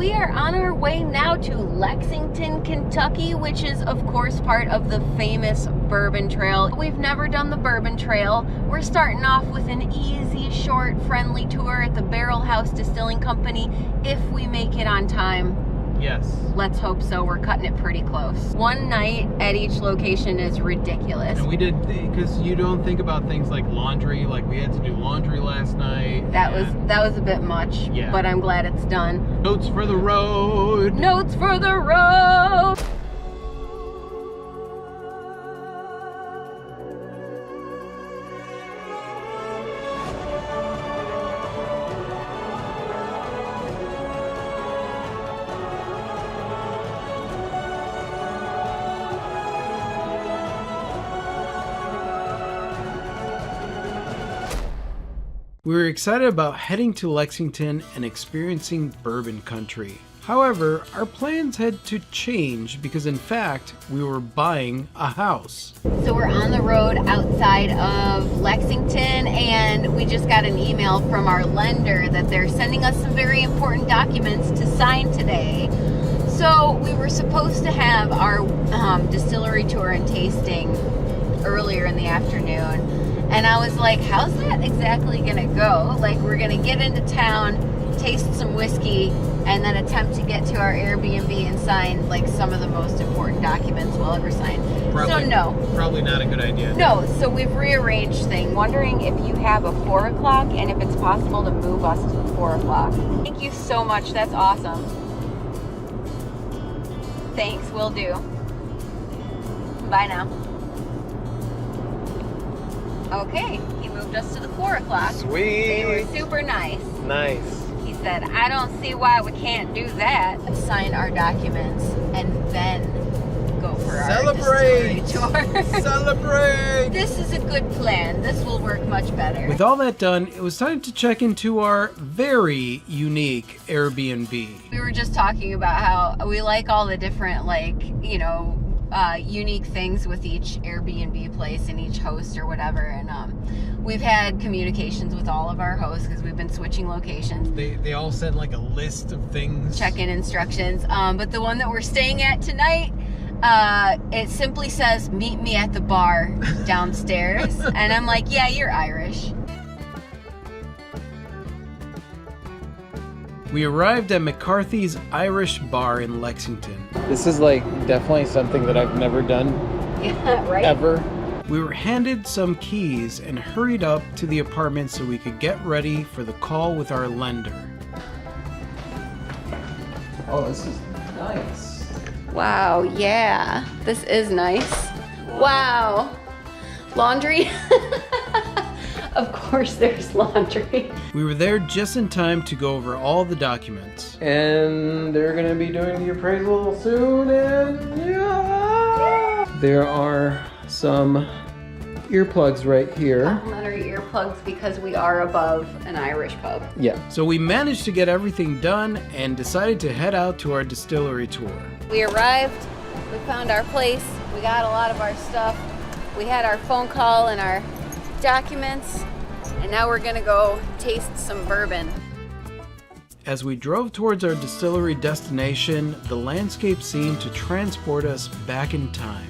we are on our way now to Lexington, Kentucky, which is of course part of the famous Bourbon Trail. We've never done the Bourbon Trail. We're starting off with an easy, short, friendly tour at the Barrel House Distilling Company if we make it on time. Yes. Let's hope so. We're cutting it pretty close. One night at each location is ridiculous. And we did, because you don't think about things like laundry, like we had to do laundry last night. That was a bit much, Yeah. but I'm glad it's done. Notes for the road. Notes for the road. We were excited about heading to Lexington and experiencing bourbon country. However, our plans had to change because in fact, we were buying a house. So we're on the road outside of Lexington, and we just got an email from our lender that they're sending us some very important documents to sign today. So we were supposed to have our distillery tour and tasting earlier in the afternoon. And I was like, how's that exactly gonna go? Like, we're gonna get into town, taste some whiskey, and then attempt to get to our Airbnb and sign like some of the most important documents we'll ever sign. So no. Probably not a good idea. No, so we've rearranged things. Wondering if you have a 4 o'clock and if it's possible to move us to 4 o'clock. Thank you so much, that's awesome. Thanks, will do. Bye now. Okay, he moved us to the 4 o'clock. Sweet. They were super nice. Nice. He said, I don't see why we can't do that. Sign our documents and then go for our distillery tour. Celebrate! This is a good plan. This will work much better. With all that done, it was time to check into our very unique Airbnb. We were just talking about how we like all the different, like, you know, unique things with each Airbnb place and each host or whatever, and we've had communications with all of our hosts because we've been switching locations. They all sent like a list of things. Check-in instructions, but the one that we're staying at tonight, it simply says meet me at the bar downstairs. And I'm like, yeah, you're Irish. We arrived at McCarthy's Irish Bar in Lexington. This is like definitely something that I've never done Yeah, right? ever. We were handed some keys and hurried up to the apartment so we could get ready for the call with our lender. Oh, this is nice. Wow, yeah, this is nice. Wow. Laundry? Of course there's laundry. We were there just in time to go over all the documents. And they're gonna be doing the appraisal soon, and yeah! There are some earplugs right here. Complimentary earplugs because we are above an Irish pub. Yeah. So we managed to get everything done and decided to head out to our distillery tour. We arrived, we found our place, we got a lot of our stuff, we had our phone call and our documents, and now we're gonna go taste some bourbon. As we drove towards our distillery destination, the landscape seemed to transport us back in time.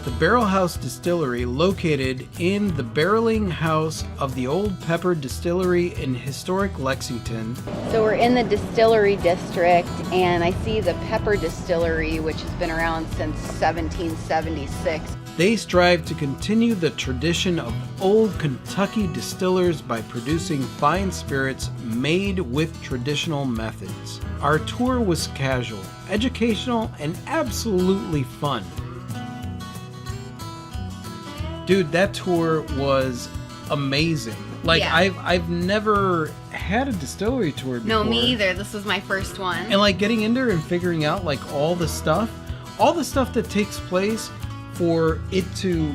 The Barrel House Distillery, located in the barreling house of the Old Pepper Distillery in historic Lexington. So we're in the distillery district, and I see the Pepper Distillery, which has been around since 1776. They strive to continue the tradition of old Kentucky distillers by producing fine spirits made with traditional methods. Our tour was casual, educational, and absolutely fun. Dude, that tour was amazing. Like, Yeah. I've never had a distillery tour before. No, me either. This was my first one. And like getting in there and figuring out like all the stuff that takes place for it to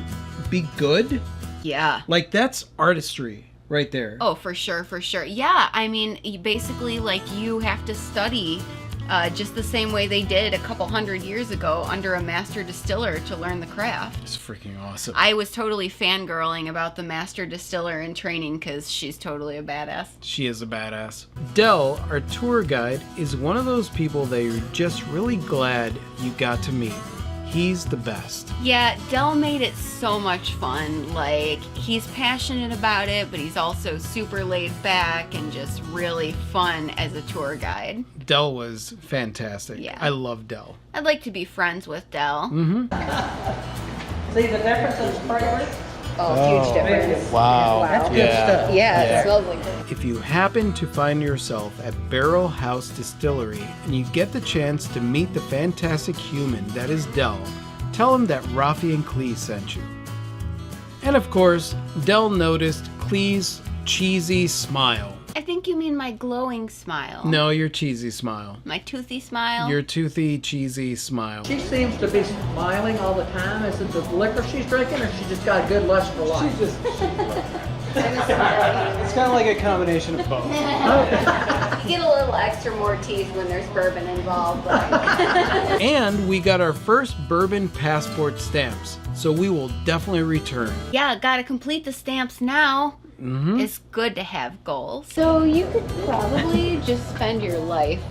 be good, Yeah. like that's artistry right there. Oh, for sure, for sure. Yeah, I mean, basically, like, you have to study just the same way they did a couple hundred years ago under a master distiller to learn the craft. It's freaking awesome. I was totally fangirling about the master distiller in training because she's totally a badass. She is a badass. Dell, our tour guide, is one of those people that you're just really glad you got to meet. He's the best. Yeah, Dell made it so much fun. Like, he's passionate about it, but he's also super laid back and just really fun as a tour guide. Dell was fantastic. Yeah. I love Dell. I'd like to be friends with Dell. See the difference in flavors? Oh, huge difference. Wow. That's good stuff. Yeah, it smells like this. If you happen to find yourself at Barrel House Distillery and you get the chance to meet the fantastic human that is Dell, tell him that Rafi and Clee sent you. And of course, Dell noticed Clee's cheesy smile. I think you mean my glowing smile. No, your cheesy smile. My toothy smile. Your toothy, cheesy smile. She seems to be smiling all the time. Is it the liquor she's drinking, or she just got a good lust for life? It's kind of like a combination of both. You get a little extra more teeth when there's bourbon involved. But... And we got our first bourbon passport stamps, so we will definitely return. yeah, gotta complete the stamps now. Mm-hmm. It's good to have goals. So you could probably just spend your life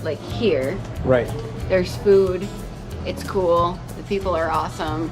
like here. Right. There's food. It's cool. The people are awesome.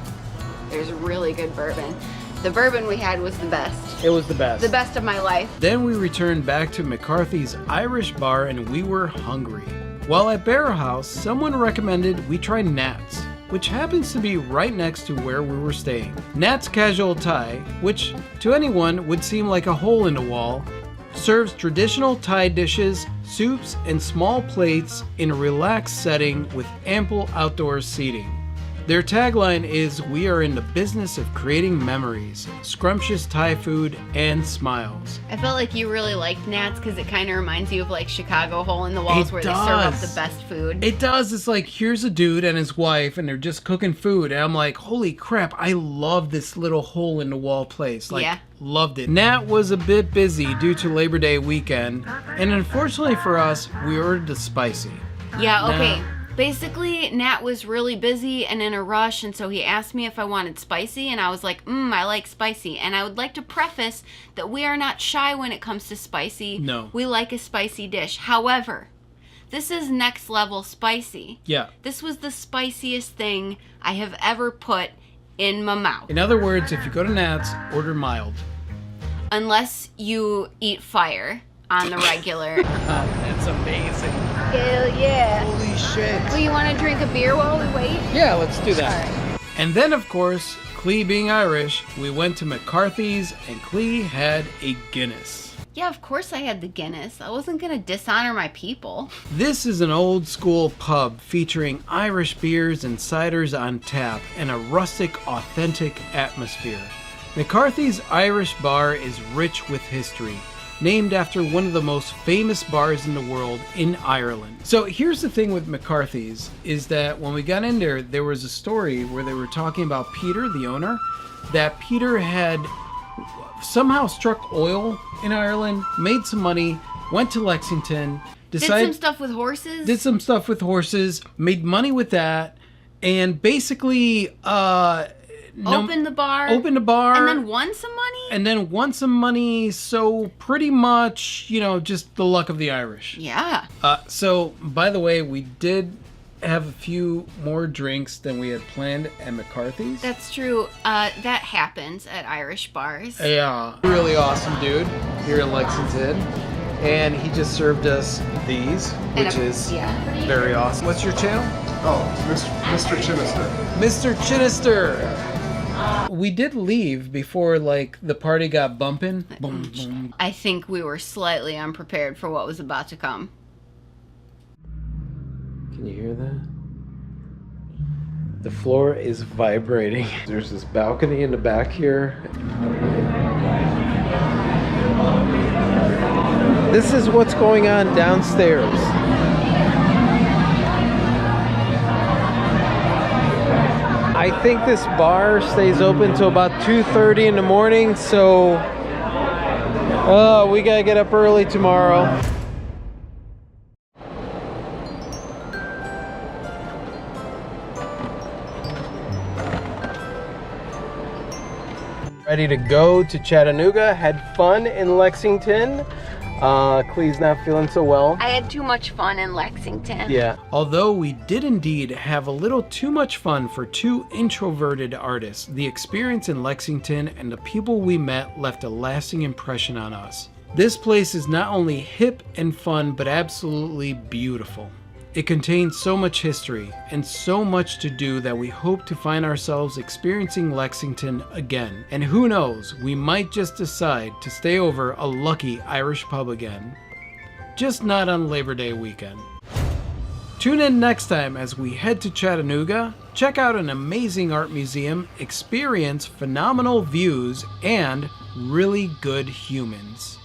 There's really good bourbon. The bourbon we had was the best. It was the best. The best of my life. Then we returned back to McCarthy's Irish bar and we were hungry. While at Barrel House, someone recommended we try Nat's, which happens to be right next to where we were staying. Nat's Casual Thai, which to anyone would seem like a hole in the wall, serves traditional Thai dishes, soups, and small plates in a relaxed setting with ample outdoor seating. Their tagline is, "We are in the business of creating memories, scrumptious Thai food, and smiles." I felt like you really liked Nat's because it kind of reminds you of like Chicago hole in the walls It where they serve up does. the best food. It does. It's like, here's a dude and his wife, and they're just cooking food. And I'm like, holy crap, I love this little hole in the wall place. Like, Yeah. loved it. Nat was a bit busy due to Labor Day weekend, and unfortunately for us, we ordered the spicy. Yeah, okay. Nah. Basically, Nat was really busy and in a rush, and so he asked me if I wanted spicy, and I was like, I like spicy. And I would like to preface that we are not shy when it comes to spicy. No. We like a spicy dish. However, this is next level spicy. Yeah. This was the spiciest thing I have ever put in my mouth. In other words, if you go to Nat's, order mild. Unless you eat fire on the regular. That's amazing. Hell yeah. Holy shit. Well, you want to drink a beer while we wait? Yeah, let's do All that. right. And then, of course, Clee being Irish, we went to McCarthy's and Clee had a Guinness. Yeah, of course I had the Guinness. I wasn't going to dishonor my people. This is an old school pub featuring Irish beers and ciders on tap and a rustic, authentic atmosphere. McCarthy's Irish Bar is rich with history, named after one of the most famous bars in the world in Ireland. So here's the thing with McCarthy's, is that when we got in there was a story where they were talking about Peter, the owner, that Peter had somehow struck oil in Ireland, made some money, went to Lexington, Did some decided stuff with horses? did some stuff with horses, made money with that, and basically Opened the bar. opened a bar, And then won some money? and then won some money. So pretty much, just the luck of the Irish. Yeah. So by the way, we did have a few more drinks than we had planned at McCarthy's. That's true. That happens at Irish bars. Yeah, really awesome dude here in Lexington, and he just served us these, And which is yeah. very awesome. What's your channel? Oh, Mr. Chinister. Mr. Chinister. We did leave before the party got bumping. Boom, boom. I think we were slightly unprepared for what was about to come. Can you hear that? The floor is vibrating. There's this balcony in the back here. This is what's going on downstairs. I think this bar stays open till about 2:30 in the morning, so we gotta get up early tomorrow. Ready to go to Chattanooga. Had fun in Lexington. Clee's not feeling so well. I had too much fun in Lexington. Yeah. Although we did indeed have a little too much fun for two introverted artists, the experience in Lexington and the people we met left a lasting impression on us. This place is not only hip and fun, but absolutely beautiful. It contains so much history and so much to do that we hope to find ourselves experiencing Lexington again. And who knows, we might just decide to stay over a lucky Irish pub again. Just not on Labor Day weekend. Tune in next time as we head to Chattanooga, check out an amazing art museum, experience phenomenal views, and really good humans.